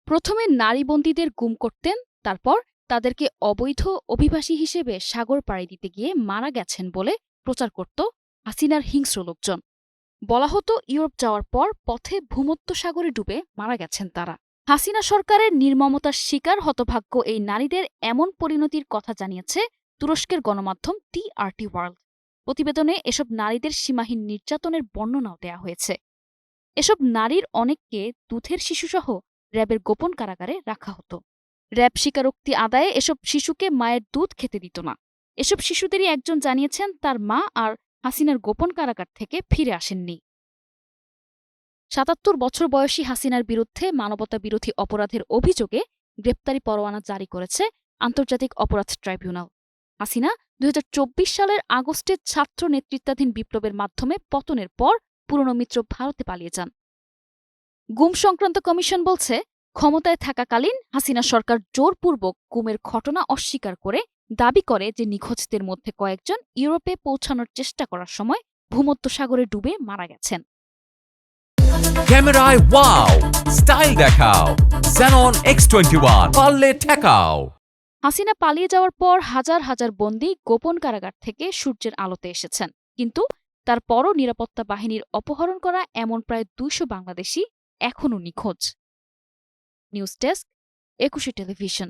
প্রথমে নারী বন্দীদের গুম করতেন, তারপর তাদেরকে অবৈধ অভিবাসী হিসেবে সাগর পাড়ি দিতে গিয়ে মারা গেছেন বলে প্রচার করত হাসিনার হিংস্র লোকজন। বলা হতো ইউরোপ যাওয়ার পর পথে ভূমধ্যসাগরে ডুবে মারা গেছেন তারা। হাসিনা সরকারের নির্মমতার শিকার হতভাগ্য এই নারীদের এমন পরিণতির কথা জানিয়েছে তুরস্কের গণমাধ্যম টিআরটি ওয়ার্ল্ড। প্রতিবেদনে এসব নারীদের সীমাহীন নির্যাতনের বর্ণনাও দেয়া হয়েছে। এসব নারীর অনেককে দুধের শিশুসহ র্যাবের গোপন কারাগারে রাখা হতো। র্যাব স্বীকারোক্তি আদায়ে এসব শিশুকে মায়ের দুধ খেতে দিত না। এসব শিশুদেরই একজন জানিয়েছেন তার মা আর হাসিনার গোপন কারাগার থেকে ফিরে আসেননি। ৭৭ বছর বয়সী হাসিনার বিরুদ্ধে মানবতা বিরোধী অপরাধের অভিযোগে গ্রেপ্তারি পরোয়ানা জারি করেছে আন্তর্জাতিক অপরাধ ট্রাইব্যুনাল। হাসিনা ২০২৪ সালের আগস্টে ছাত্র নেতৃত্বাধীন বিপ্লবের মাধ্যমে পতনের পর পুরনো মিত্র ভারতে পালিয়ে যান। গুম সংক্রান্ত কমিশন বলছে, ক্ষমতায় থাকাকালীন হাসিনা সরকার জোরপূর্বক গুমের ঘটনা অস্বীকার করে দাবি করে যে নিখোঁজদের মধ্যে কয়েকজন ইউরোপে পৌঁছানোর চেষ্টা করার সময় ভূমধ্যসাগরে ডুবে মারা গেছেন। ক্যামেরায় ওয়াও, স্টাইল দেখাও, Xenon X21 পারলে ঠেকাও। হাসিনা পালিয়ে যাওয়ার পর হাজার হাজার বন্দী গোপন কারাগার থেকে সূর্যের আলোতে এসেছেন, কিন্তু তারপরও নিরাপত্তা বাহিনীর অপহরণ করা এমন প্রায় ২০০ বাংলাদেশি এখনও নিখোঁজ। News desk, ২১ television.